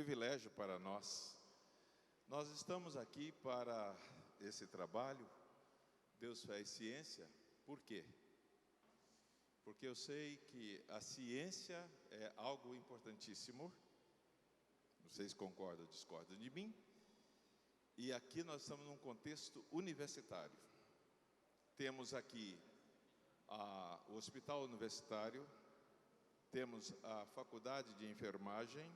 privilégio para nós. Nós estamos aqui para esse trabalho, Deus, Fé e Ciência. Por quê? Porque eu sei que a ciência é algo importantíssimo. Vocês concordam ou discordam de mim? E aqui nós estamos num contexto universitário. Temos aqui o Hospital Universitário, temos a Faculdade de Enfermagem,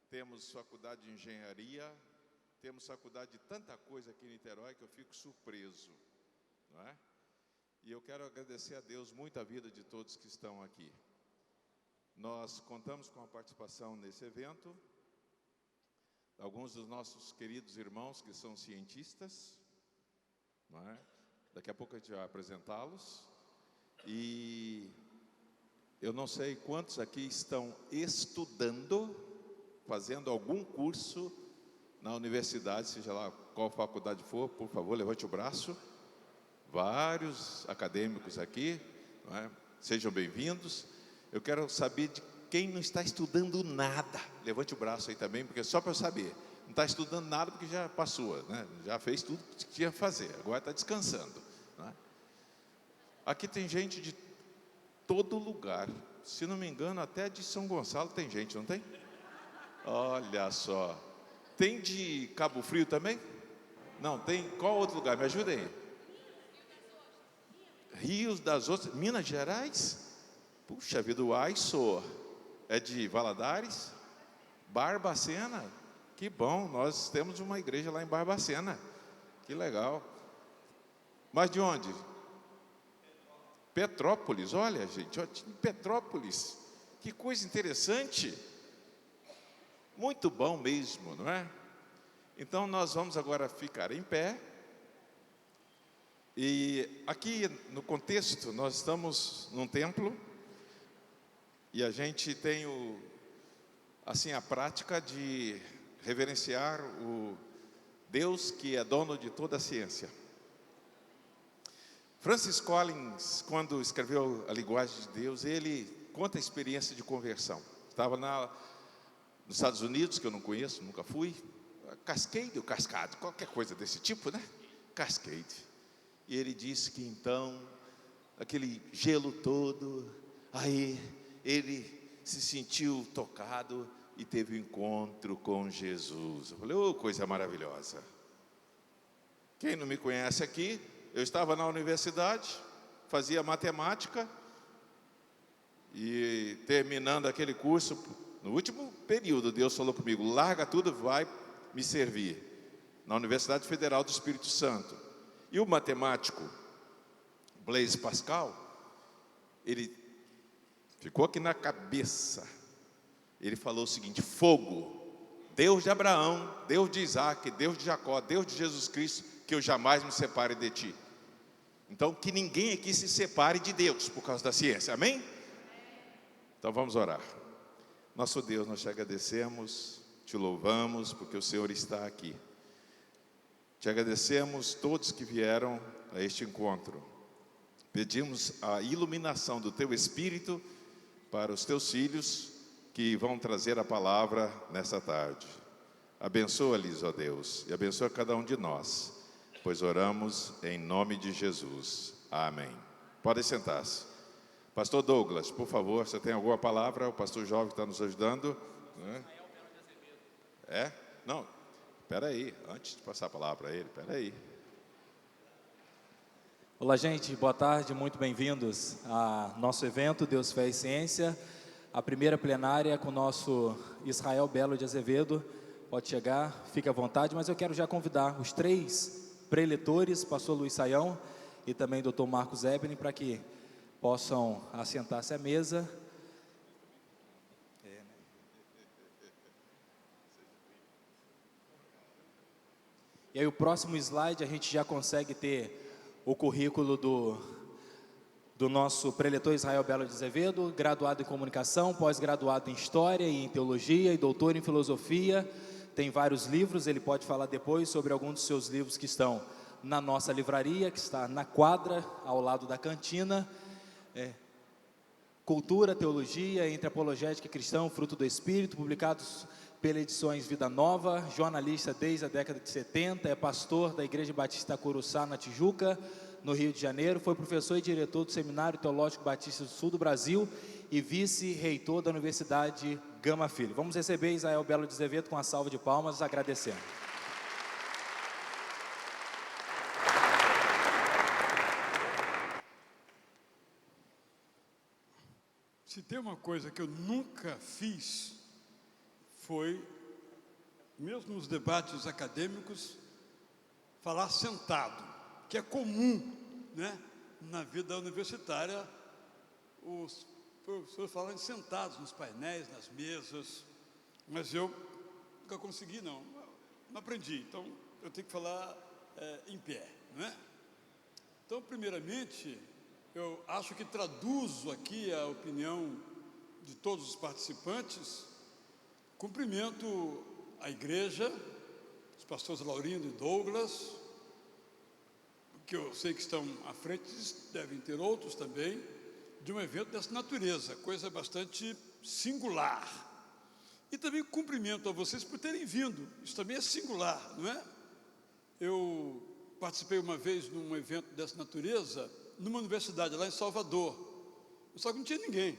temos Faculdade de Engenharia, temos faculdade de tanta coisa aqui em Niterói que eu fico surpreso, não é? E eu quero agradecer a Deus muito a vida de todos que estão aqui. Nós contamos com a participação nesse evento, alguns dos nossos queridos irmãos que são cientistas, não é? Daqui a pouco a gente vai apresentá-los. E eu não sei quantos aqui estão estudando, fazendo algum curso na universidade, seja lá qual faculdade for. Por favor, levante o braço. Vários acadêmicos aqui, não é? Sejam bem-vindos. Eu quero saber de quem não está estudando nada. Levante o braço aí também, porque só para eu saber. Não está estudando nada porque já passou, né? Já fez tudo que tinha que fazer, agora está descansando, não é? Aqui tem gente de todo lugar. Se não me engano, até de São Gonçalo tem gente, não tem? Olha só. Tem de Cabo Frio também? Não, tem. Qual outro lugar? Me ajuda aí. Rios das Ostras, Minas Gerais? Puxa vida, o Aiso é de Valadares? Barbacena? Que bom, nós temos uma igreja lá em Barbacena. Que legal. Mas de onde? Petrópolis, olha gente, Petrópolis. Que coisa interessante. Muito bom mesmo, não é? Então nós vamos agora ficar em pé. E aqui no contexto, nós estamos num templo. E a gente tem a prática de reverenciar o Deus que é dono de toda a ciência. Francis Collins, quando escreveu A Linguagem de Deus, ele conta a experiência de conversão. Estava nos Estados Unidos, que eu não conheço, nunca fui. Cascade ou Cascade, qualquer coisa desse tipo, né? Cascade. E ele disse que então, aquele gelo todo, aí ele se sentiu tocado e teve um encontro com Jesus. Eu falei, oh, coisa maravilhosa. Quem não me conhece aqui, eu estava na universidade, fazia matemática, e terminando aquele curso, no último período, Deus falou comigo, larga tudo, vai me servir, na Universidade Federal do Espírito Santo. E o matemático, Blaise Pascal, ele ficou aqui na cabeça, ele falou o seguinte, fogo, Deus de Abraão, Deus de Isaac, Deus de Jacó, Deus de Jesus Cristo, que eu jamais me separe de ti. Então, que ninguém aqui se separe de Deus, por causa da ciência, amém? Então vamos orar. Nosso Deus, nós te agradecemos, te louvamos, porque o Senhor está aqui. Te agradecemos todos que vieram a este encontro. Pedimos a iluminação do Teu Espírito para os Teus filhos que vão trazer a palavra nessa tarde. Abençoa-lhes, ó Deus, e abençoa cada um de nós, pois oramos em nome de Jesus. Amém. Podem sentar-se. Pastor Douglas, por favor, você tem alguma palavra? O pastor jovem está nos ajudando. É? Não, espera aí, antes de passar a palavra para ele, espera aí. Olá, gente, boa tarde, muito bem-vindos a nosso evento Deus, Fé e Ciência, a primeira plenária com o nosso Israel Belo de Azevedo. Pode chegar, fique à vontade, mas eu quero já convidar os 3 preletores, pastor Luiz Saião e também doutor Marcos Ebner, para que possam assentar-se à mesa. E aí o próximo slide a gente já consegue ter o currículo do nosso preletor Israel Belo de Azevedo, graduado em comunicação, pós-graduado em história e em teologia e doutor em filosofia. Tem vários livros, ele pode falar depois sobre alguns dos seus livros que estão na nossa livraria, que está na quadra, ao lado da cantina. Cultura, teologia, entre apologética e cristão, fruto do Espírito, publicados pela Edições Vida Nova, jornalista desde a década de 70, é pastor da Igreja Batista Curuçá, na Tijuca, no Rio de Janeiro, foi professor e diretor do Seminário Teológico Batista do Sul do Brasil e vice-reitor da Universidade Gama Filho. Vamos receber Israel Belo de Azevedo com a salva de palmas, agradecendo. Se tem uma coisa que eu nunca fiz, foi, mesmo nos debates acadêmicos, falar sentado, que é comum, né? Na vida universitária, os professores falam sentados nos painéis, nas mesas, mas eu nunca consegui, não aprendi, então eu tenho que falar em pé, não é? Então, primeiramente, eu acho que traduzo aqui a opinião de todos os participantes. Cumprimento a igreja, os pastores Laurindo e Douglas, que eu sei que estão à frente, devem ter outros também, de um evento dessa natureza, coisa bastante singular. E também cumprimento a vocês por terem vindo, isso também é singular, não é? Eu participei uma vez num evento dessa natureza, numa universidade lá em Salvador, só que não tinha ninguém.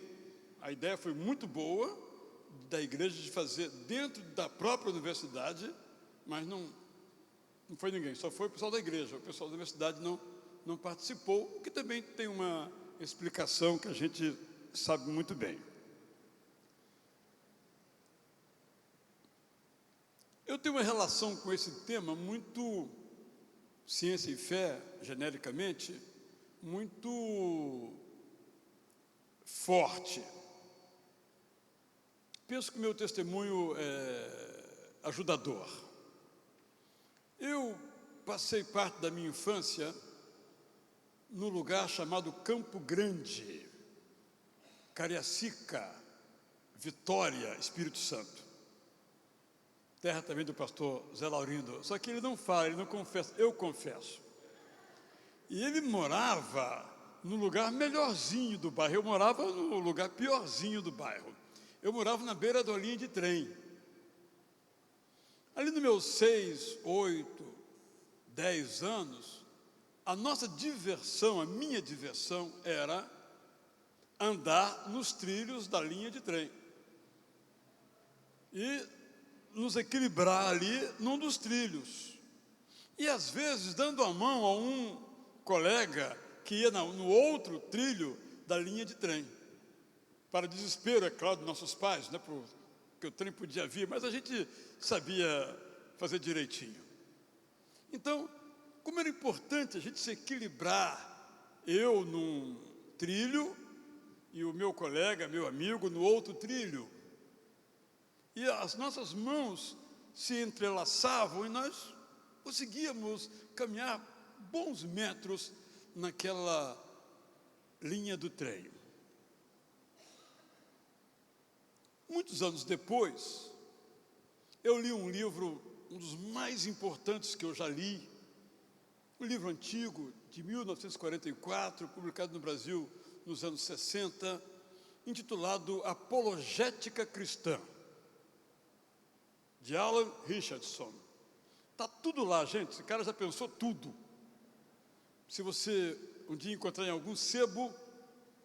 A ideia foi muito boa, da igreja, de fazer dentro da própria universidade, mas não foi ninguém, só foi o pessoal da igreja, o pessoal da universidade não participou, o que também tem uma explicação que a gente sabe muito bem. Eu tenho uma relação com esse tema muito ciência e fé, genericamente, muito forte. Penso que o meu testemunho é ajudador. Eu passei parte da minha infância num lugar chamado Campo Grande, Cariacica, Vitória, Espírito Santo. Terra também do pastor Zé Laurindo, só que ele não fala, ele não confessa, eu confesso. E ele morava no lugar melhorzinho do bairro, eu morava no lugar piorzinho do bairro. Eu morava na beira da linha de trem. Ali nos meus 6, 8, 10 anos, a nossa diversão, a minha diversão era andar nos trilhos da linha de trem. E nos equilibrar ali num dos trilhos. E às vezes dando a mão a um colega que ia no outro trilho da linha de trem. Para desespero, é claro, dos nossos pais, né, porque o trem podia vir, mas a gente sabia fazer direitinho. Então, como era importante a gente se equilibrar, eu num trilho e o meu colega, meu amigo, no outro trilho. E as nossas mãos se entrelaçavam e nós conseguíamos caminhar bons metros naquela linha do trem. Muitos anos depois, eu li um livro, um dos mais importantes que eu já li, um livro antigo, de 1944, publicado no Brasil nos anos 60, intitulado Apologética Cristã, de Alan Richardson. Está tudo lá, gente, esse cara já pensou tudo. Se você um dia encontrar em algum sebo,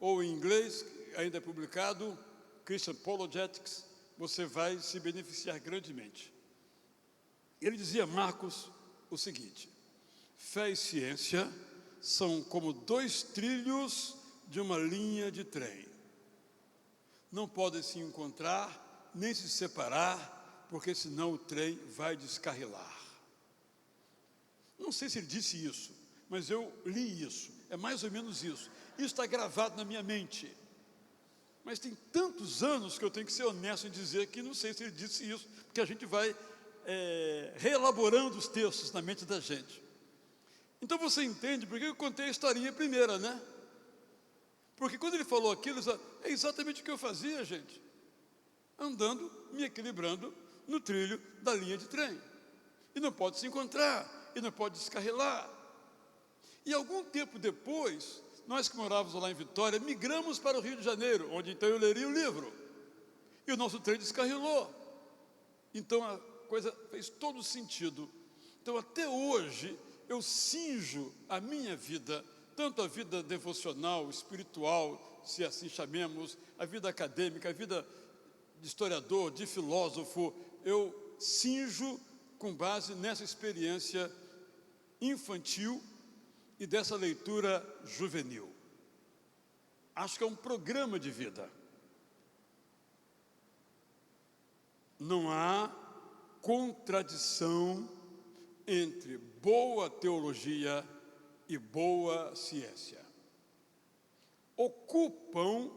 ou em inglês, ainda é publicado, Christian Apologetics, você vai se beneficiar grandemente. Ele dizia, Marcos, o seguinte: fé e ciência são como dois trilhos de uma linha de trem. Não podem se encontrar, nem se separar, porque senão o trem vai descarrilar. Não sei se ele disse isso, mas eu li isso, é mais ou menos isso. Isso está gravado na minha mente. Mas tem tantos anos que eu tenho que ser honesto em dizer que não sei se ele disse isso, porque a gente vai reelaborando os textos na mente da gente. Então você entende por que eu contei a historinha primeira, né? Porque quando ele falou aquilo, é exatamente o que eu fazia, gente. Andando, me equilibrando no trilho da linha de trem. E não pode se encontrar, e não pode descarrilar. E algum tempo depois, nós que morávamos lá em Vitória, migramos para o Rio de Janeiro, onde então eu leria o livro. E o nosso trem descarrilou. Então a coisa fez todo sentido. Então até hoje eu cinjo a minha vida, tanto a vida devocional, espiritual, se assim chamemos, a vida acadêmica, a vida de historiador, de filósofo, eu cinjo com base nessa experiência infantil e dessa leitura juvenil. Acho que é um programa de vida. Não há contradição entre boa teologia e boa ciência. Ocupam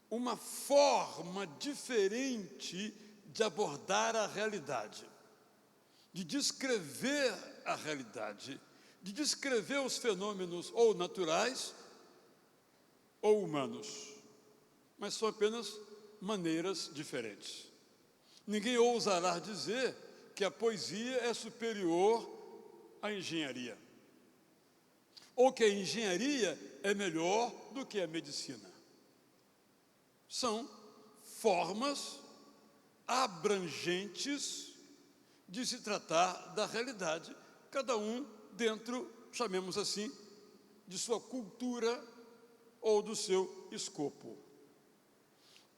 uma forma diferente de abordar a realidade, de descrever a realidade, de descrever os fenômenos ou naturais ou humanos, mas são apenas maneiras diferentes. Ninguém ousará dizer que a poesia é superior à engenharia, ou que a engenharia é melhor do que a medicina. São formas abrangentes de se tratar da realidade, cada um dentro, chamemos assim, de sua cultura ou do seu escopo.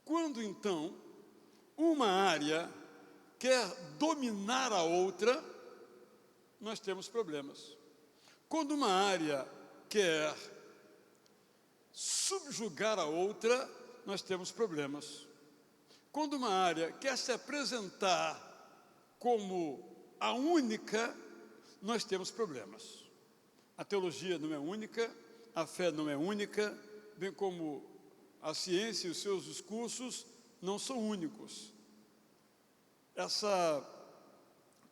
Quando, então, uma área quer dominar a outra, nós temos problemas. Quando uma área quer subjugar a outra, nós temos problemas. Quando uma área quer se apresentar como a única, nós temos problemas. A teologia não é única, a fé não é única, bem como a ciência e os seus discursos não são únicos. Essa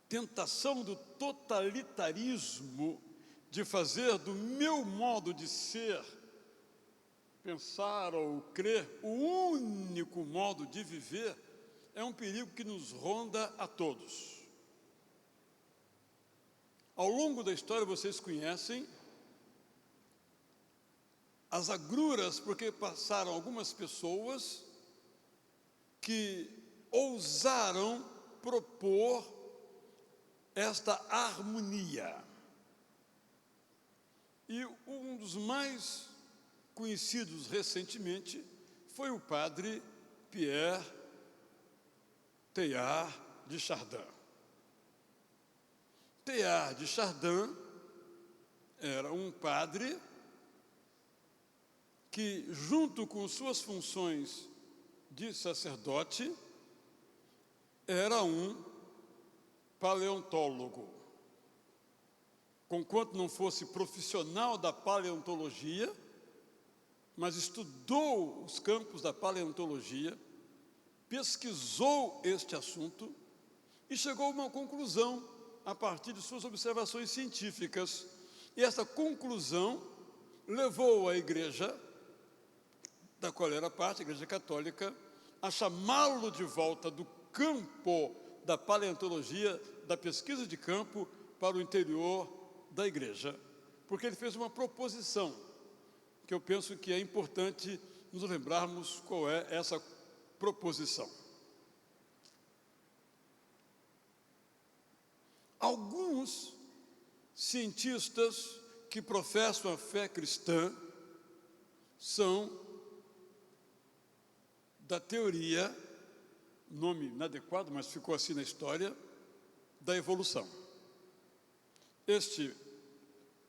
tentação do totalitarismo de fazer do meu modo de ser, pensar ou crer o único modo de viver é um perigo que nos ronda a todos. Ao longo da história vocês conhecem as agruras porque passaram algumas pessoas que ousaram propor esta harmonia. E um dos mais conhecidos recentemente foi o padre Pierre Teilhard de Chardin. Teilhard de Chardin era um padre que, junto com suas funções de sacerdote, era um paleontólogo. Conquanto não fosse profissional da paleontologia, mas estudou os campos da paleontologia, pesquisou este assunto e chegou a uma conclusão a partir de suas observações científicas. E essa conclusão levou a igreja, da qual era parte, a Igreja Católica, a chamá-lo de volta do campo da paleontologia, da pesquisa de campo, para o interior da igreja, porque ele fez uma proposição, que eu penso que é importante nos lembrarmos qual é essa proposição. Alguns cientistas que professam a fé cristã são da teoria, nome inadequado, mas ficou assim na história, da evolução. Este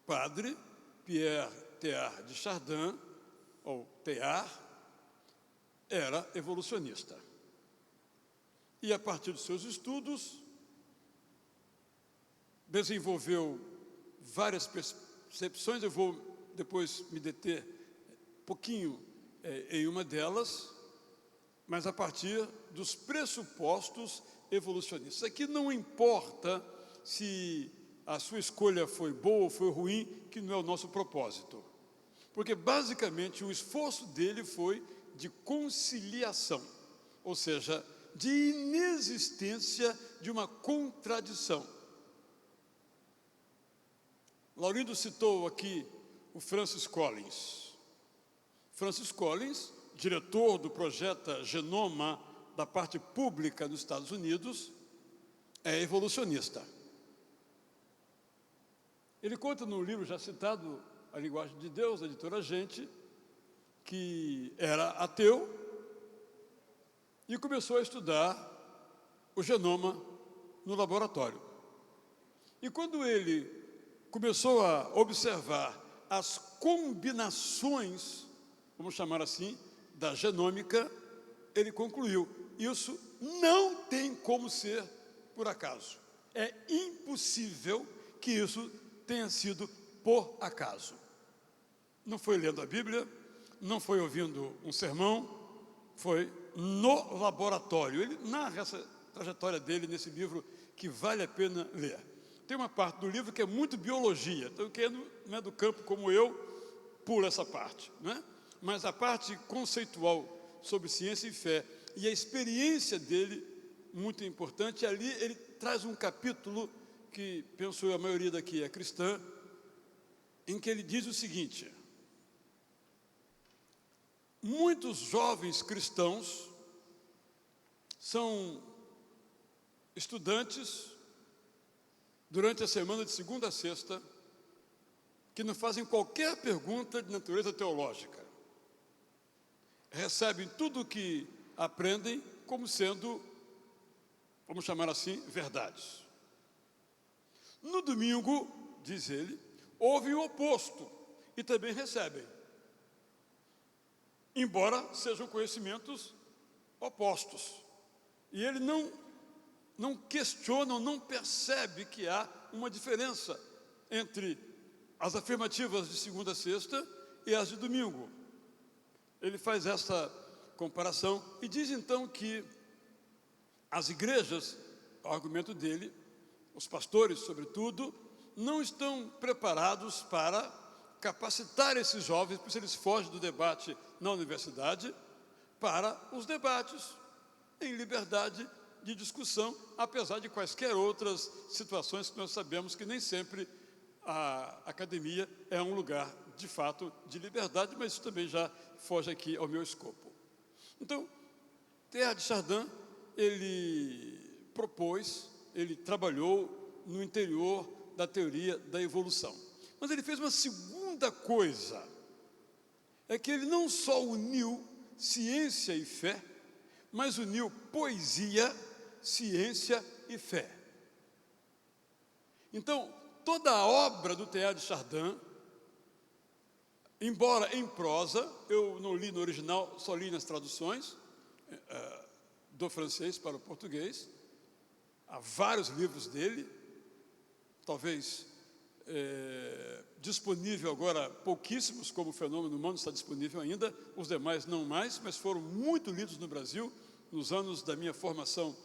padre, Pierre Teilhard de Chardin, ou Teilhard, era evolucionista. E a partir dos seus estudos, desenvolveu várias percepções. Eu vou depois me deter um pouquinho em uma delas, mas a partir dos pressupostos evolucionistas. Aqui não importa se a sua escolha foi boa ou foi ruim, que não é o nosso propósito. Porque, basicamente, o esforço dele foi de conciliação, ou seja, de inexistência de uma contradição. Laurindo citou aqui o Francis Collins. Francis Collins, diretor do projeto Genoma da parte pública dos Estados Unidos é evolucionista. Ele conta no livro já citado, A Linguagem de Deus, da editora Gente, que era ateu e começou a estudar o genoma no laboratório. E quando ele começou a observar as combinações, vamos chamar assim, da genômica, ele concluiu: isso não tem como ser por acaso. É impossível que isso tenha sido por acaso. Não foi lendo a Bíblia, não foi ouvindo um sermão, foi no laboratório. Ele narra essa trajetória dele nesse livro que vale a pena ler. Tem uma parte do livro que é muito biologia, então quem não é do campo como eu, pula essa parte, né? Mas a parte conceitual sobre ciência e fé e a experiência dele, muito importante, ali ele traz um capítulo que, penso eu, a maioria daqui é cristã, em que ele diz o seguinte: muitos jovens cristãos são estudantes durante a semana de segunda a sexta que não fazem qualquer pergunta de natureza teológica. Recebem tudo o que aprendem como sendo, vamos chamar assim, verdades. No domingo, diz ele, ouvem o oposto e também recebem, embora sejam conhecimentos opostos. E ele não questiona, não percebe que há uma diferença entre as afirmativas de segunda a sexta e as de domingo. Ele faz essa comparação e diz então que as igrejas, o argumento dele, os pastores sobretudo, não estão preparados para capacitar esses jovens, porque eles fogem do debate na universidade, para os debates em liberdade de discussão, apesar de quaisquer outras situações que nós sabemos que nem sempre a academia é um lugar, de fato, de liberdade, mas isso também já foge aqui ao meu escopo. Então, Teilhard de Chardin, ele propôs, ele trabalhou no interior da teoria da evolução. Mas ele fez uma segunda coisa, é que ele não só uniu ciência e fé, mas uniu poesia, ciência e fé. Então, toda a obra do Teilhard de Chardin, embora em prosa, eu não li no original, só li nas traduções, do francês para o português, há vários livros dele, talvez disponível agora, pouquíssimos, como o Fenômeno Humano está disponível ainda, os demais não mais, mas foram muito lidos no Brasil, nos anos da minha formação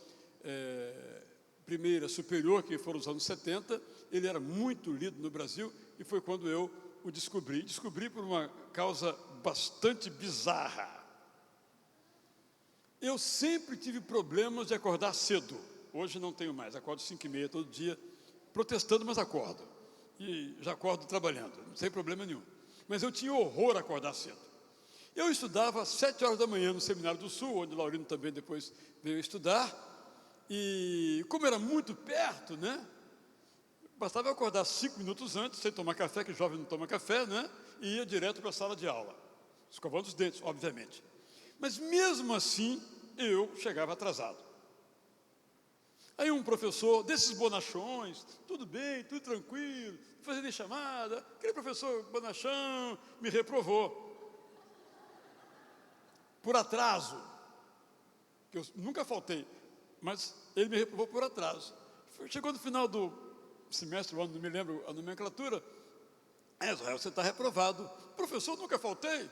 primeira superior, que foram os anos 70, ele era muito lido no Brasil, e foi quando eu o descobri. Descobri por uma causa bastante bizarra. Eu sempre tive problemas de acordar cedo. Hoje não tenho mais, acordo 5h30 todo dia, protestando, mas acordo. E já acordo trabalhando, sem problema nenhum. Mas eu tinha horror a acordar cedo. Eu estudava às 7 horas da manhã no Seminário do Sul, onde o Laurino também depois veio estudar. E como era muito perto, né? Bastava eu acordar 5 minutos antes, sem tomar café, que jovem não toma café, né? E ia direto para a sala de aula, escovando os dentes, obviamente. Mas mesmo assim, eu chegava atrasado. Aí um professor desses bonachões, tudo bem, tudo tranquilo, fazendo chamada, aquele professor bonachão me reprovou. Por atraso, que eu nunca faltei, mas ele me reprovou por atraso. Chegou no final do semestre, não me lembro a nomenclatura, Israel, você está reprovado. Professor, nunca faltei,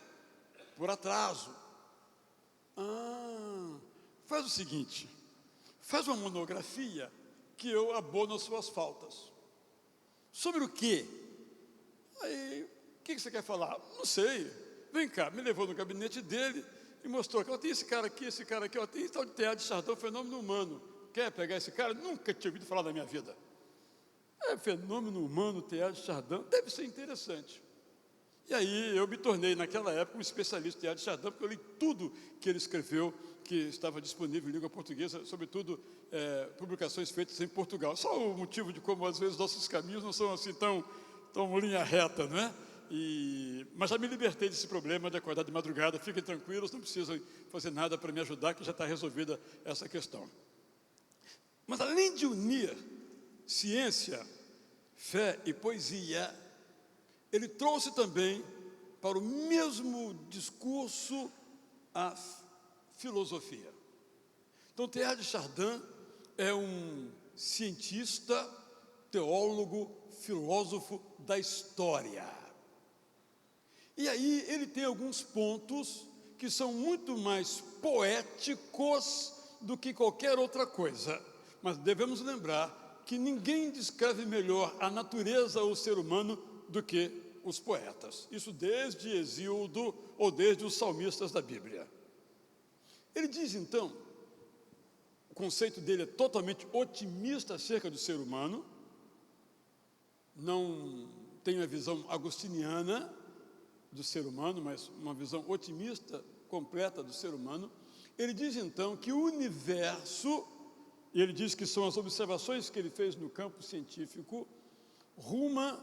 por atraso. Faz o seguinte, faz uma monografia que eu abono as suas faltas. Sobre o quê? Aí, o que você quer falar? Não sei. Vem cá, me levou no gabinete dele e mostrou que tem esse cara aqui, ó, tem esse tal de Teilhard de Chardin, Fenômeno Humano. Quer pegar esse cara? Nunca tinha ouvido falar da minha vida. Fenômeno Humano, Teilhard de Chardin, deve ser interessante. E aí eu me tornei, naquela época, um especialista em Teilhard de Chardin, porque eu li tudo que ele escreveu, que estava disponível em língua portuguesa, sobretudo publicações feitas em Portugal. Só o motivo de como, às vezes, nossos caminhos não são assim tão linha reta, não é? Mas já me libertei desse problema de acordar de madrugada. Fiquem tranquilos, não precisam fazer nada para me ajudar, que já está resolvida essa questão. Mas além de unir ciência, fé e poesia, ele trouxe também para o mesmo discurso a filosofia. Então, Teilhard de Chardin é um cientista, teólogo, filósofo da história. E aí ele tem alguns pontos que são muito mais poéticos do que qualquer outra coisa. Mas devemos lembrar que ninguém descreve melhor a natureza ou o ser humano do que os poetas. Isso desde Hesíodo ou desde os salmistas da Bíblia. Ele diz, então, o conceito dele é totalmente otimista acerca do ser humano, não tem a visão agostiniana do ser humano, mas uma visão otimista completa do ser humano. Ele diz, então, que o universo, e ele diz que são as observações que ele fez no campo científico, ruma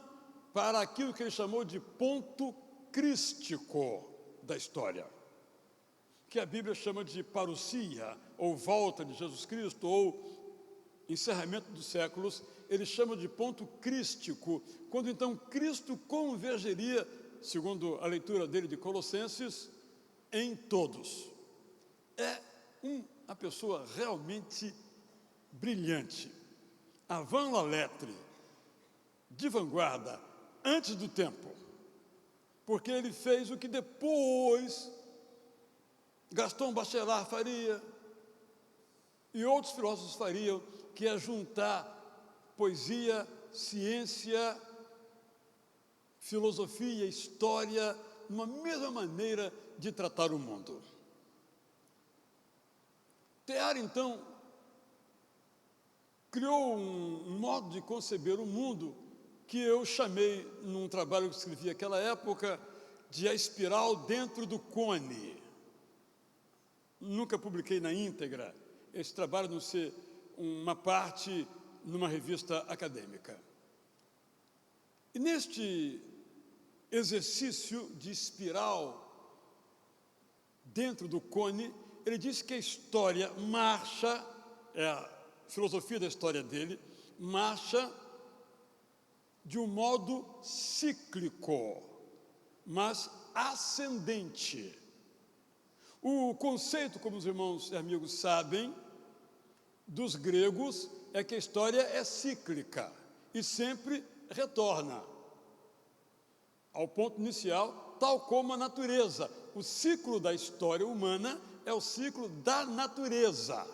para aquilo que ele chamou de ponto crístico da história, que a Bíblia chama de parousia, ou volta de Jesus Cristo, ou encerramento dos séculos. Ele chama de ponto crístico, quando então Cristo convergeria, segundo a leitura dele de Colossenses, em todos. É uma pessoa realmente brilhante, avant la lettre, de vanguarda, antes do tempo, porque ele fez o que depois Gaston Bachelard faria e outros filósofos fariam, que é juntar poesia, ciência, filosofia, história, numa mesma maneira de tratar o mundo. Teilhard, então, criou um modo de conceber o mundo que eu chamei, num trabalho que escrevi naquela época, de a espiral dentro do cone. Nunca publiquei na íntegra esse trabalho, não ser uma parte numa revista acadêmica. E neste exercício de espiral dentro do cone, ele diz que a história marcha, é a filosofia da história dele, marcha de um modo cíclico, mas ascendente. O conceito, como os irmãos e amigos sabem, dos gregos é que a história é cíclica e sempre retorna ao ponto inicial, tal como a natureza. O ciclo da história humana é o ciclo da natureza.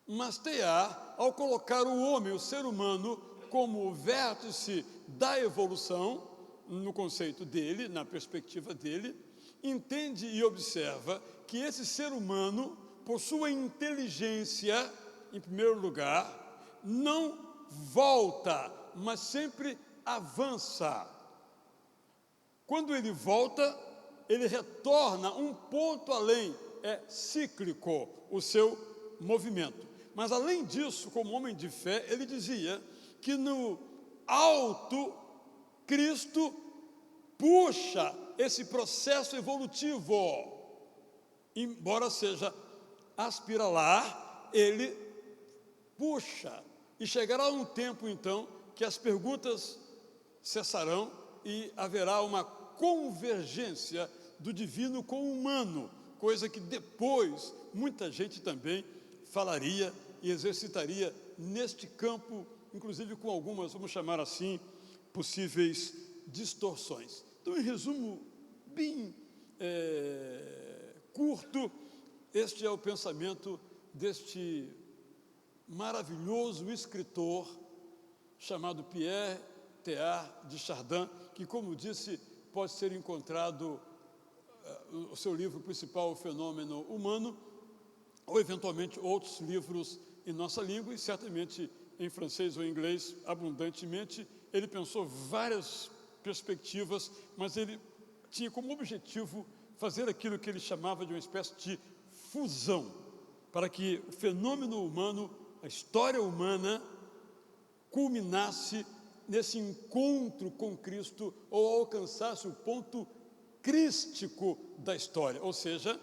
Mas Teilhard, ao colocar o homem, o ser humano, como o vértice da evolução, no conceito dele, na perspectiva dele, entende e observa que esse ser humano, por sua inteligência, em primeiro lugar, não volta, mas sempre avança. Quando ele volta, ele retorna um ponto além, é cíclico o seu movimento. Mas além disso, como homem de fé, ele dizia que no alto, Cristo puxa esse processo evolutivo. Embora seja aspiralar, ele puxa. E chegará um tempo, então, que as perguntas cessarão e haverá uma convergência do divino com o humano, coisa que depois muita gente também falaria e exercitaria neste campo, inclusive com algumas, vamos chamar assim, possíveis distorções. Então, em resumo bem curto, este é o pensamento deste maravilhoso escritor chamado Pierre Teilhard de Chardin, que, como disse, pode ser encontrado, o seu livro principal, O Fenômeno Humano, ou eventualmente outros livros em nossa língua, e certamente em francês ou inglês, abundantemente. Ele pensou várias perspectivas, mas ele tinha como objetivo fazer aquilo que ele chamava de uma espécie de fusão, para que o fenômeno humano, a história humana, culminasse nesse encontro com Cristo ou alcançasse o ponto crístico da história, ou seja,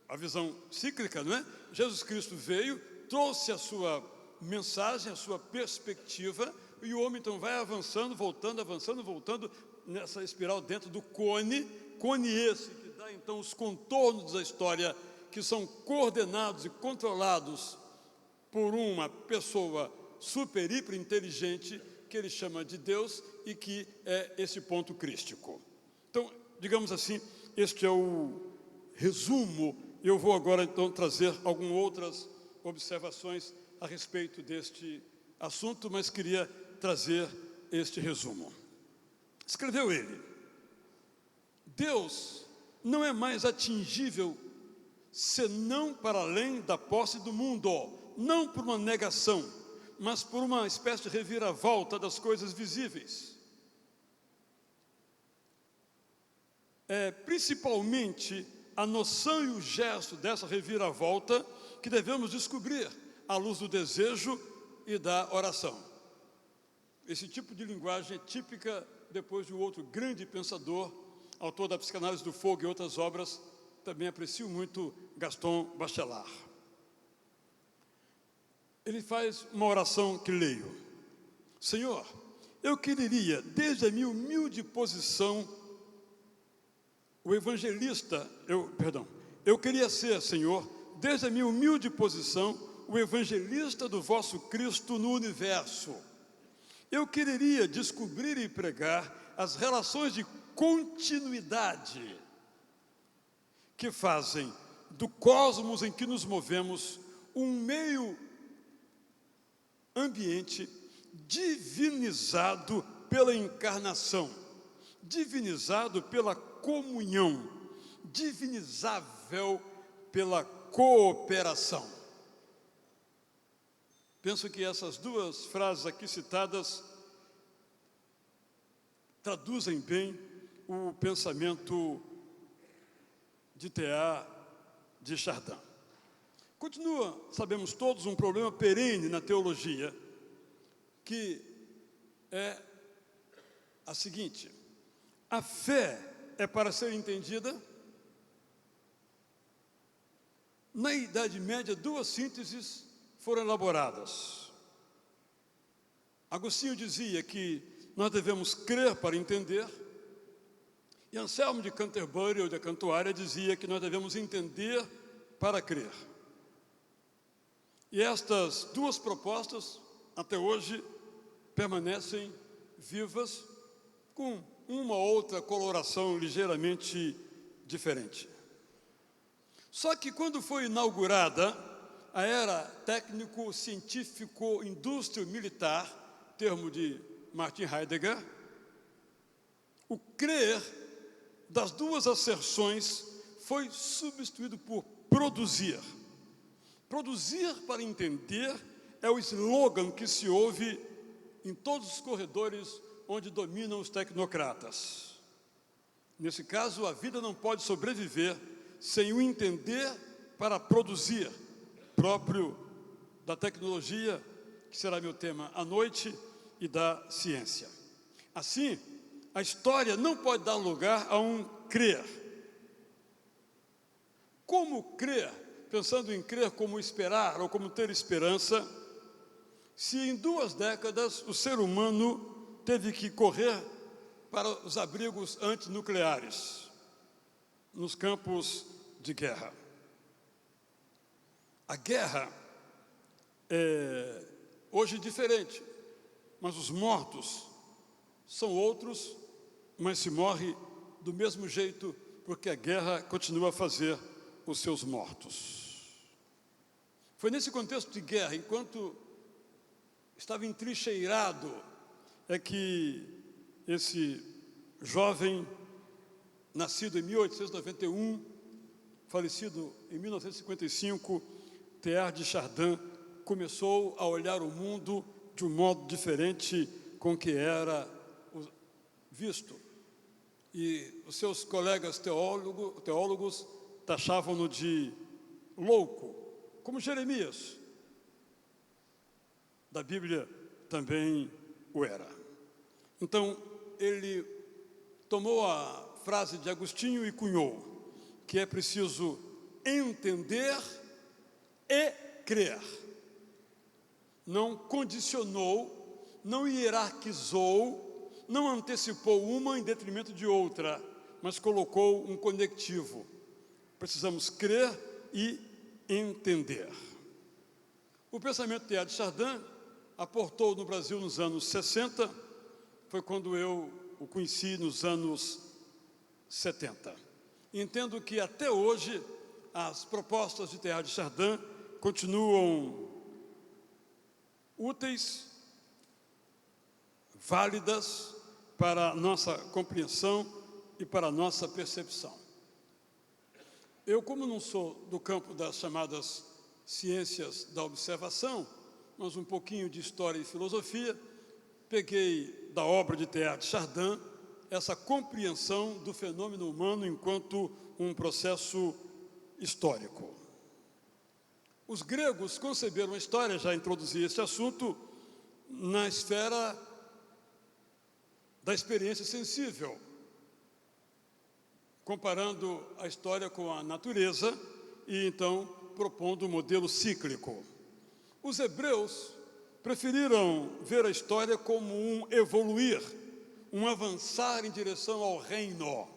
a visão cíclica, não é? Jesus Cristo veio, trouxe a sua mensagem, a sua perspectiva, e o homem então vai avançando, voltando nessa espiral dentro do cone esse que dá então os contornos da história, que são coordenados e controlados por uma pessoa super, hiper inteligente, que ele chama de Deus, e que é esse ponto crístico. Então, digamos assim, este é o resumo. Eu vou agora então trazer algumas outras observações a respeito deste assunto, mas queria trazer este resumo. Escreveu ele: Deus não é mais atingível senão para além da posse do mundo, não por uma negação, mas por uma espécie de reviravolta das coisas visíveis. Principalmente a noção e o gesto dessa reviravolta que devemos descobrir à luz do desejo e da oração. Esse tipo de linguagem é típica depois de um outro grande pensador, autor da Psicanálise do Fogo e outras obras, também aprecio muito, Gaston Bachelard. Ele faz uma oração que leio: Senhor, eu queria, desde a minha humilde posição, eu queria ser, Senhor, desde a minha humilde posição, o evangelista do vosso Cristo no universo. Eu queria descobrir e pregar as relações de continuidade que fazem do cosmos em que nos movemos um meio ambiente divinizado pela encarnação, divinizado pela comunhão, divinizável pela cooperação. Penso que essas duas frases aqui citadas traduzem bem o pensamento de Teilhard de Chardin. Continua, sabemos todos, um problema perene na teologia, que é a seguinte: a fé é para ser entendida. Na Idade Média, duas sínteses foram elaboradas. Agostinho dizia que nós devemos crer para entender, e Anselmo de Canterbury ou de Cantuária dizia que nós devemos entender para crer. E estas duas propostas, até hoje, permanecem vivas, com uma ou outra coloração ligeiramente diferente. Só que quando foi inaugurada a era técnico-científico-indústrio-militar, termo de Martin Heidegger, o crer das duas asserções foi substituído por produzir. Produzir para entender é o slogan que se ouve em todos os corredores onde dominam os tecnocratas. Nesse caso, a vida não pode sobreviver sem o entender para produzir, próprio da tecnologia, que será meu tema à noite, e da ciência. Assim, a história não pode dar lugar a um crer. Como crer, pensando em crer como esperar ou como ter esperança, se em 2 décadas o ser humano teve que correr para os abrigos antinucleares, nos campos de guerra? A guerra é hoje diferente, mas os mortos são outros, mas se morre do mesmo jeito, porque a guerra continua a fazer os seus mortos. Foi nesse contexto de guerra, enquanto estava entrincheirado, é que esse jovem, nascido em 1891, falecido em 1955, Teilhard de Chardin, começou a olhar o mundo de um modo diferente com que era visto. E os seus colegas teólogos taxavam-no de louco, como Jeremias. Da Bíblia também o era. Então, ele tomou a frase de Agostinho e cunhou que é preciso entender e crer. Não condicionou, não hierarquizou, não antecipou uma em detrimento de outra, mas colocou um conectivo. Precisamos crer e entender. O pensamento de Teilhard de Chardin aportou no Brasil nos anos 60, foi quando eu o conheci nos anos 70. Entendo que até hoje as propostas de Teilhard de Chardin continuam úteis, válidas para a nossa compreensão e para a nossa percepção. Eu, como não sou do campo das chamadas ciências da observação, mas um pouquinho de história e filosofia, peguei da obra de Teilhard de Chardin essa compreensão do fenômeno humano enquanto um processo histórico. Os gregos conceberam a história, já introduzi esse assunto, na esfera da experiência sensível, comparando a história com a natureza e então propondo um modelo cíclico. Os hebreus preferiram ver a história como um evoluir, um avançar em direção ao reino,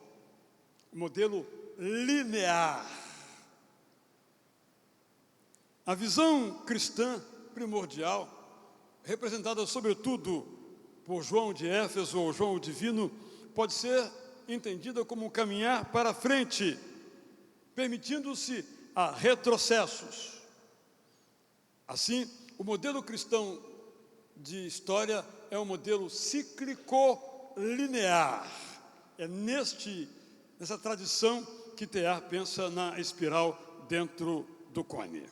um modelo linear. A visão cristã primordial, representada sobretudo por João de Éfeso ou João o Divino, pode ser entendida como um caminhar para frente, permitindo-se a retrocessos. Assim, o modelo cristão de história é um modelo cíclico-linear. É nessa tradição que Teilhard pensa na espiral dentro do cone.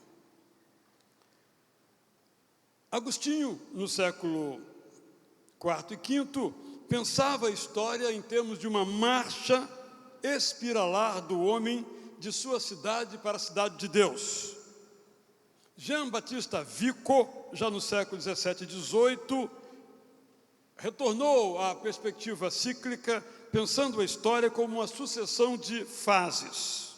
Agostinho, no século IV e V, pensava a história em termos de uma marcha espiralar do homem de sua cidade para a cidade de Deus. Jean Baptiste Vico, já no século XVII e XVIII, retornou à perspectiva cíclica, pensando a história como uma sucessão de fases.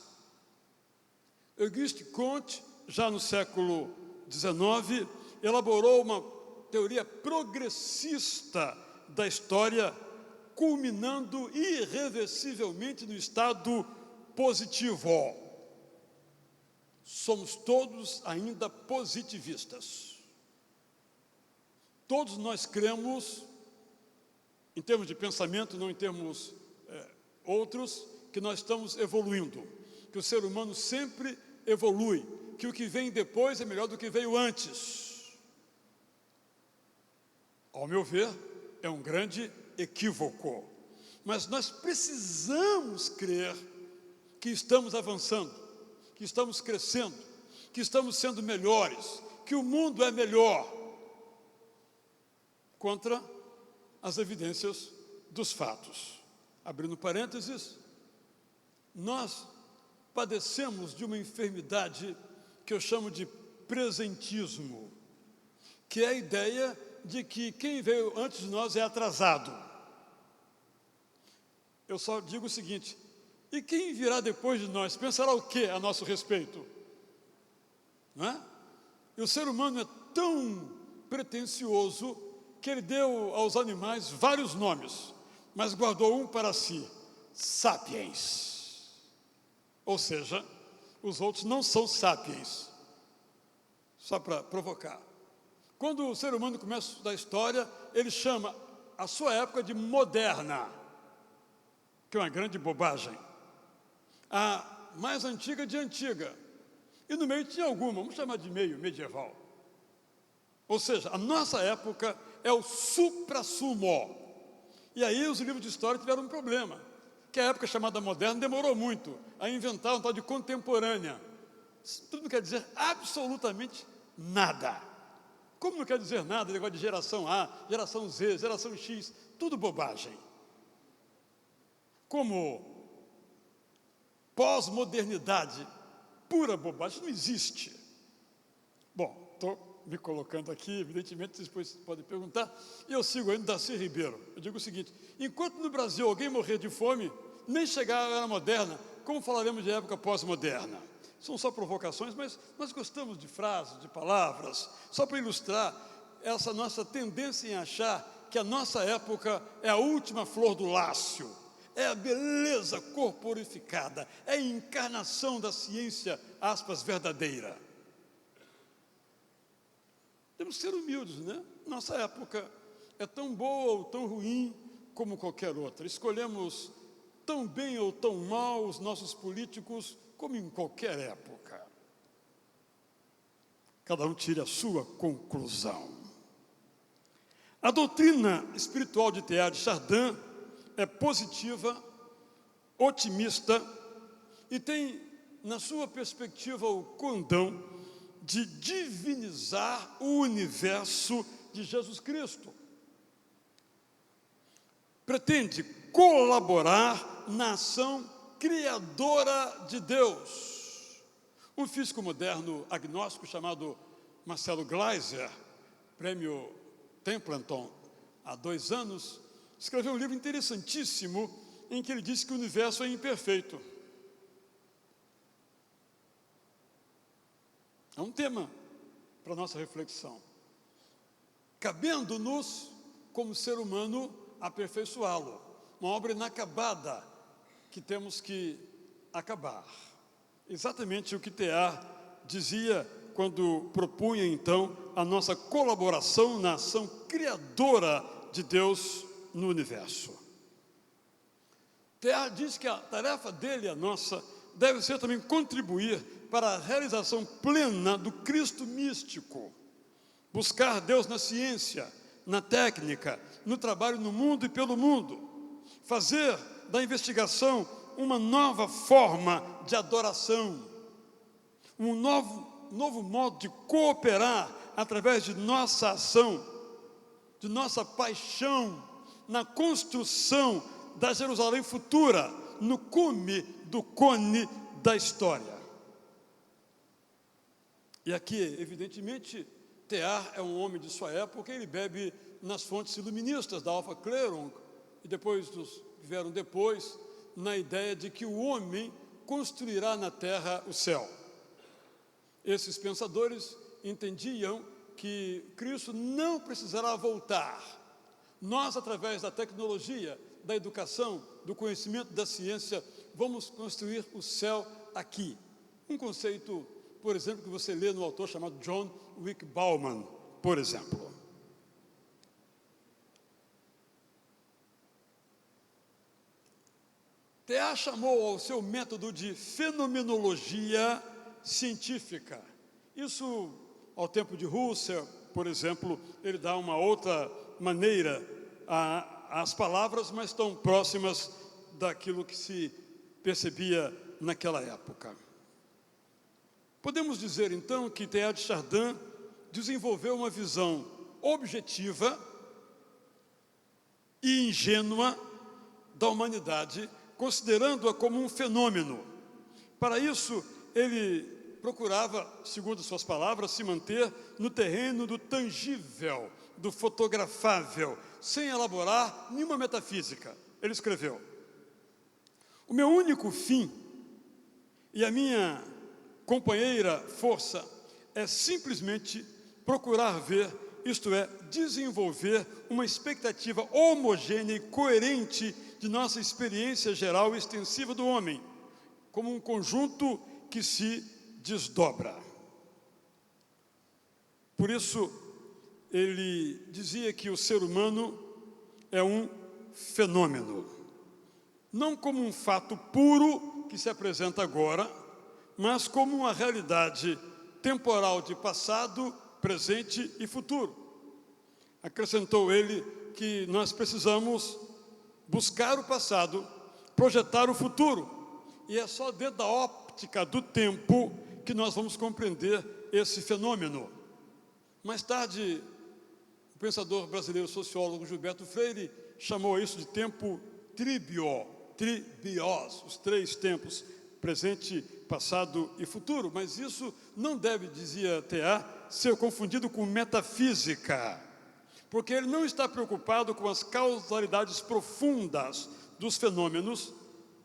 Auguste Comte, já no século XIX, elaborou uma teoria progressista da história, culminando irreversivelmente no estado positivo. Somos todos ainda positivistas. Todos nós cremos, em termos de pensamento, não em termos outros, que nós estamos evoluindo, que o ser humano sempre evolui, que o que vem depois é melhor do que veio antes. Ao meu ver, é um grande equívoco. Mas nós precisamos crer que estamos avançando, que estamos crescendo, que estamos sendo melhores, que o mundo é melhor, contra as evidências dos fatos. Abrindo parênteses, nós padecemos de uma enfermidade que eu chamo de presentismo, que é a ideia de que quem veio antes de nós é atrasado. Eu só digo o seguinte: e quem virá depois de nós pensará o que a nosso respeito? Não é? E o ser humano é tão pretensioso que ele deu aos animais vários nomes, mas guardou um para si: sapiens. Ou seja, os outros não são sapiens. Só para provocar. Quando o ser humano começa a estudar a história, ele chama a sua época de moderna, que é uma grande bobagem. A mais antiga de antiga. E no meio tinha alguma, vamos chamar de meio medieval. Ou seja, a nossa época é o suprassumo. E aí os livros de história tiveram um problema, que a época chamada moderna demorou muito a inventar um tal de contemporânea. Isso tudo não quer dizer absolutamente nada. Como não quer dizer nada, negócio de geração A, geração Z, geração X, tudo bobagem. como pós-modernidade, pura bobagem, não existe. Bom, estou me colocando aqui, evidentemente, depois podem perguntar, e eu sigo ainda Darcy Ribeiro. Eu digo o seguinte: enquanto no Brasil alguém morrer de fome, nem chegar à era moderna, como falaremos de época pós-moderna? São só provocações, mas nós gostamos de frases, de palavras, só para ilustrar essa nossa tendência em achar que a nossa época é a última flor do lácio, é a beleza corporificada, é a encarnação da ciência, aspas, verdadeira. Temos que ser humildes, né? Nossa época é tão boa ou tão ruim como qualquer outra. Escolhemos tão bem ou tão mal os nossos políticos como em qualquer época. Cada um tire a sua conclusão. A doutrina espiritual de Teilhard de Chardin é positiva, otimista e tem, na sua perspectiva, o condão de divinizar o universo de Jesus Cristo. Pretende colaborar na ação criadora de Deus. Um físico moderno agnóstico chamado Marcelo Gleiser, prêmio Templeton, há 2 anos, escreveu um livro interessantíssimo em que ele diz que o universo é imperfeito. É um tema para a nossa reflexão. Cabendo-nos, como ser humano, aperfeiçoá-lo. Uma obra inacabada que temos que acabar. Exatamente o que Teilhard dizia quando propunha, então, a nossa colaboração na ação criadora de Deus no universo. Teilhard diz que a tarefa dele, a nossa, deve ser também contribuir para a realização plena do Cristo místico. Buscar Deus na ciência, na técnica, no trabalho no mundo e pelo mundo. Fazer da investigação uma nova forma de adoração. Um novo modo de cooperar através de nossa ação, de nossa paixão, na construção da Jerusalém futura, no cume do cone da história. E aqui, evidentemente, Teilhard é um homem de sua época, ele bebe nas fontes iluministas da Alpha Cleron, e depois dos que vieram depois, na ideia de que o homem construirá na terra o céu. Esses pensadores entendiam que Cristo não precisará voltar. Nós, através da tecnologia, da educação, do conhecimento, da ciência, vamos construir o céu aqui. Um conceito, por exemplo, que você lê no autor chamado John Wick Bauman, por exemplo. Teilhard chamou ao seu método de fenomenologia científica. Isso, ao tempo de Husserl, por exemplo, ele dá uma outra maneira às palavras, mas tão próximas daquilo que se percebia naquela época. Podemos dizer, então, que Teilhard de Chardin desenvolveu uma visão objetiva e ingênua da humanidade, considerando-a como um fenômeno. Para isso, ele procurava, segundo suas palavras, se manter no terreno do tangível, do fotografável, sem elaborar nenhuma metafísica. Ele escreveu: o meu único fim e a minha companheira força é simplesmente procurar ver, isto é, desenvolver uma expectativa homogênea e coerente de nossa experiência geral e extensiva do homem, como um conjunto que se desdobra. Por isso, ele dizia que o ser humano é um fenômeno, não como um fato puro que se apresenta agora, mas como uma realidade temporal de passado, presente e futuro. Acrescentou ele que nós precisamos buscar o passado, projetar o futuro, e é só dentro da óptica do tempo que nós vamos compreender esse fenômeno. Mais tarde, pensador brasileiro sociólogo Gilberto Freire chamou isso de tempo tríbio, tribios, os 3 tempos, presente, passado e futuro. Mas isso não deve, dizia T.A., ser confundido com metafísica, porque ele não está preocupado com as causalidades profundas dos fenômenos,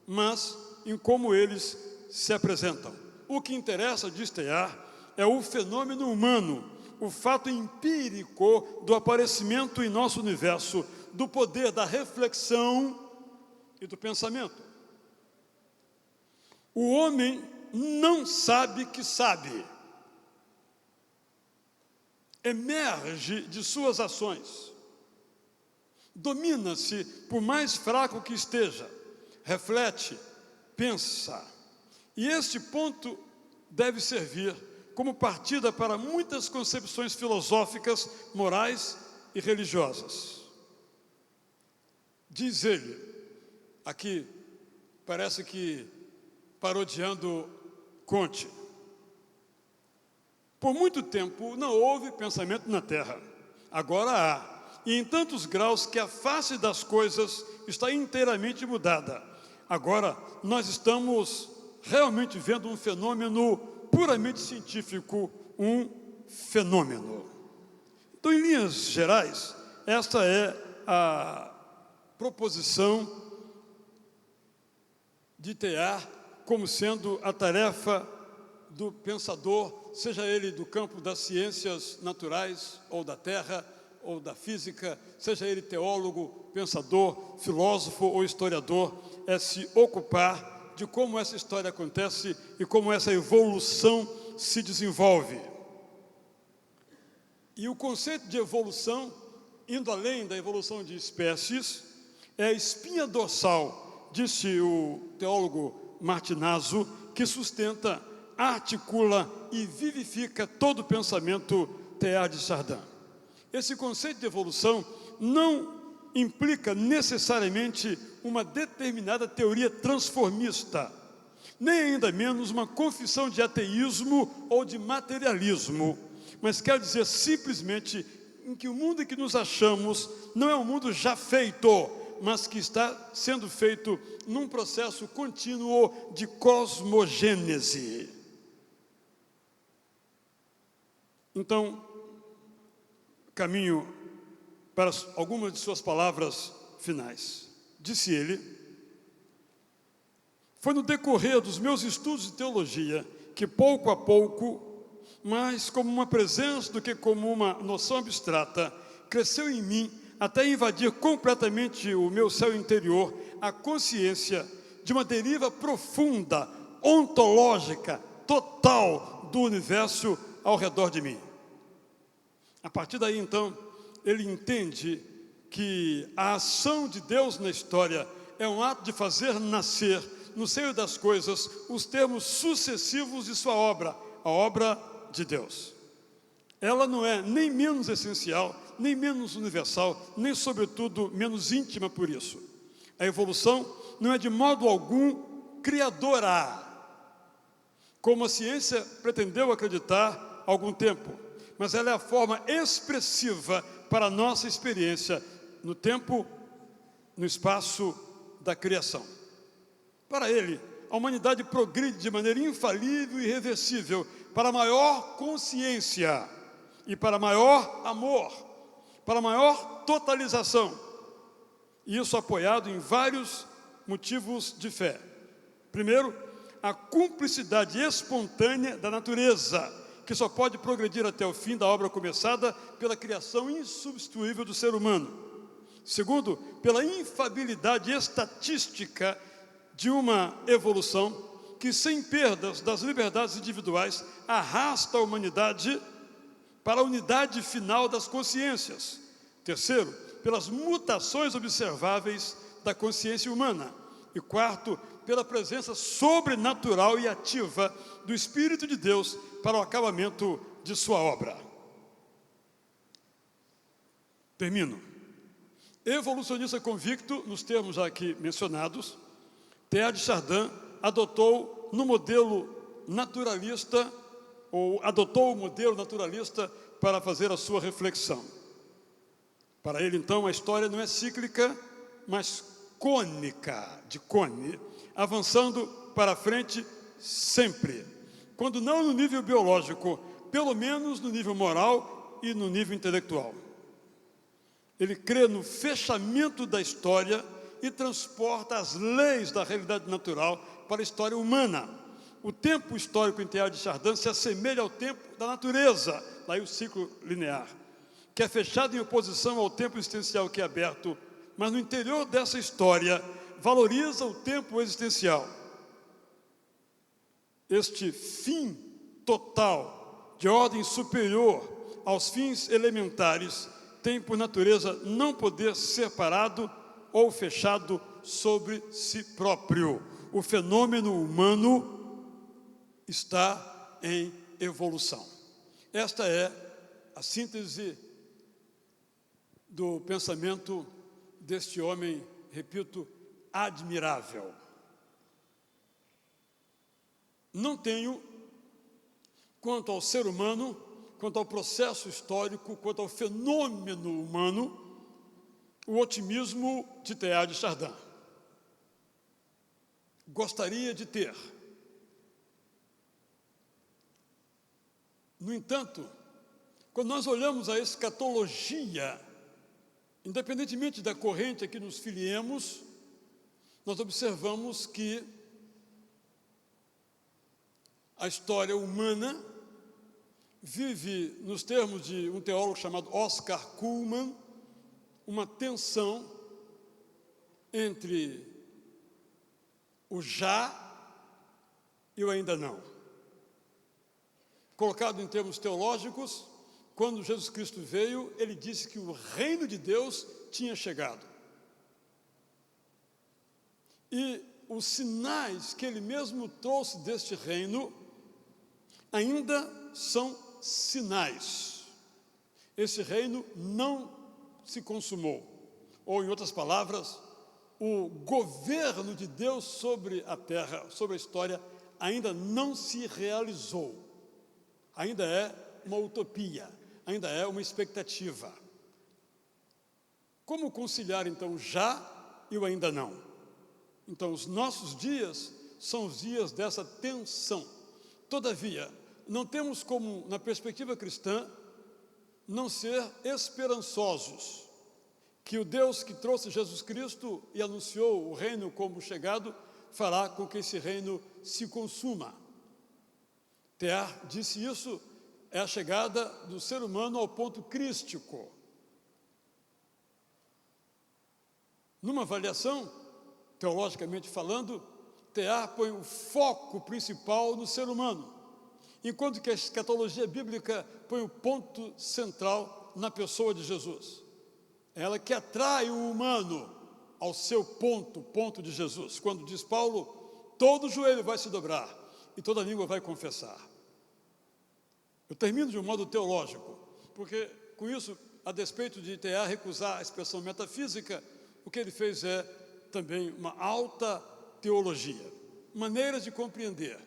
mas em como eles se apresentam. O que interessa, diz T.A., é o fenômeno humano, o fato empírico do aparecimento em nosso universo, do poder da reflexão e do pensamento. O homem não sabe que sabe. Emerge de suas ações. Domina-se, por mais fraco que esteja. Reflete, pensa. E este ponto deve servir como partida para muitas concepções filosóficas, morais e religiosas. Diz ele, aqui, parece que parodiando Conte: por muito tempo não houve pensamento na terra, agora há, e em tantos graus que a face das coisas está inteiramente mudada. Agora nós estamos realmente vendo um fenômeno puramente científico, um fenômeno. Então, em linhas gerais, esta é a proposição de T.A. como sendo a tarefa do pensador, seja ele do campo das ciências naturais, ou da terra, ou da física, seja ele teólogo, pensador, filósofo ou historiador, é se ocupar de como essa história acontece e como essa evolução se desenvolve. E o conceito de evolução, indo além da evolução de espécies, é a espinha dorsal, disse o teólogo Martinazzo, que sustenta, articula e vivifica todo o pensamento Teilhard de Chardin. Esse conceito de evolução não implica necessariamente uma determinada teoria transformista, nem ainda menos uma confissão de ateísmo ou de materialismo, mas quer dizer simplesmente em que o mundo em que nos achamos não é um mundo já feito, mas que está sendo feito num processo contínuo de cosmogênese. Então, caminho para algumas de suas palavras finais. Disse ele: foi no decorrer dos meus estudos de teologia que pouco a pouco, mais como uma presença do que como uma noção abstrata, cresceu em mim até invadir completamente o meu céu interior a consciência de uma deriva profunda, ontológica, total do universo ao redor de mim. A partir daí, então, ele entende que a ação de Deus na história é um ato de fazer nascer no seio das coisas os termos sucessivos de sua obra, a obra de Deus. Ela não é nem menos essencial, nem menos universal, nem, sobretudo, menos íntima por isso. A evolução não é de modo algum criadora, como a ciência pretendeu acreditar há algum tempo, mas ela é a forma expressiva para a nossa experiência no tempo, no espaço da criação. Para ele, a humanidade progride de maneira infalível e irreversível para maior consciência e para maior amor, para maior totalização. E isso apoiado em vários motivos de fé. Primeiro, a cumplicidade espontânea da natureza, que só pode progredir até o fim da obra começada pela criação insubstituível do ser humano. Segundo, pela infabilidade estatística de uma evolução que, sem perdas das liberdades individuais, arrasta a humanidade para a unidade final das consciências. Terceiro, pelas mutações observáveis da consciência humana. E quarto, pela presença sobrenatural e ativa do Espírito de Deus para o acabamento de sua obra. Termino. Evolucionista convicto, nos termos já aqui mencionados, Teilhard de Chardin adotou no modelo naturalista, ou adotou o modelo naturalista para fazer a sua reflexão. Para ele, então, a história não é cíclica, mas cônica, de cone, avançando para frente sempre. Quando não no nível biológico, pelo menos no nível moral e no nível intelectual. Ele crê no fechamento da história e transporta as leis da realidade natural para a história humana. O tempo histórico em Teilhard de Chardin se assemelha ao tempo da natureza, daí o ciclo linear, que é fechado em oposição ao tempo existencial que é aberto, mas no interior dessa história valoriza o tempo existencial. Este fim total, de ordem superior aos fins elementares, tem por natureza não poder ser parado ou fechado sobre si próprio. O fenômeno humano está em evolução. Esta é a síntese do pensamento deste homem, repito, admirável. Não tenho, quanto ao ser humano, quanto ao processo histórico, quanto ao fenômeno humano, o otimismo de Teilhard de Chardin. Gostaria de ter. No entanto, quando nós olhamos a escatologia, independentemente da corrente a que nos filiemos, nós observamos que a história humana vive, nos termos de um teólogo chamado Oscar Cullmann, uma tensão entre o já e o ainda não. Colocado em termos teológicos, quando Jesus Cristo veio, ele disse que o reino de Deus tinha chegado. E os sinais que ele mesmo trouxe deste reino ainda são sinais. Esse reino não se consumou. Ou, em outras palavras, o governo de Deus sobre a terra, sobre a história, ainda não se realizou. Ainda é uma utopia, ainda é uma expectativa. Como conciliar, então, o já e o ainda não? Então, os nossos dias são os dias dessa tensão. Todavia, não temos como, na perspectiva cristã, não ser esperançosos que o Deus que trouxe Jesus Cristo e anunciou o reino como chegado, fará com que esse reino se consuma. Teilhard disse isso, é a chegada do ser humano ao ponto crístico. Numa avaliação, teologicamente falando, Teilhard põe o foco principal no ser humano, enquanto que a escatologia bíblica põe o ponto central na pessoa de Jesus. É ela que atrai o humano ao seu ponto de Jesus. Quando diz Paulo, todo joelho vai se dobrar e toda língua vai confessar. Eu termino de um modo teológico, porque com isso, a despeito de Teilhard recusar a expressão metafísica, o que ele fez é também uma alta teologia, maneiras de compreender,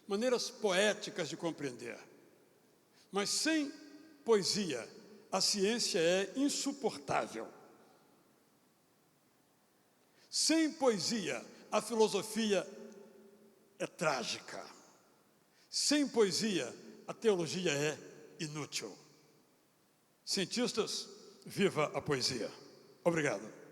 maneiras poéticas de compreender. Mas sem poesia, a ciência é insuportável. Sem poesia, a filosofia é trágica. Sem poesia, a teologia é inútil. Cientistas, viva a poesia. Obrigado.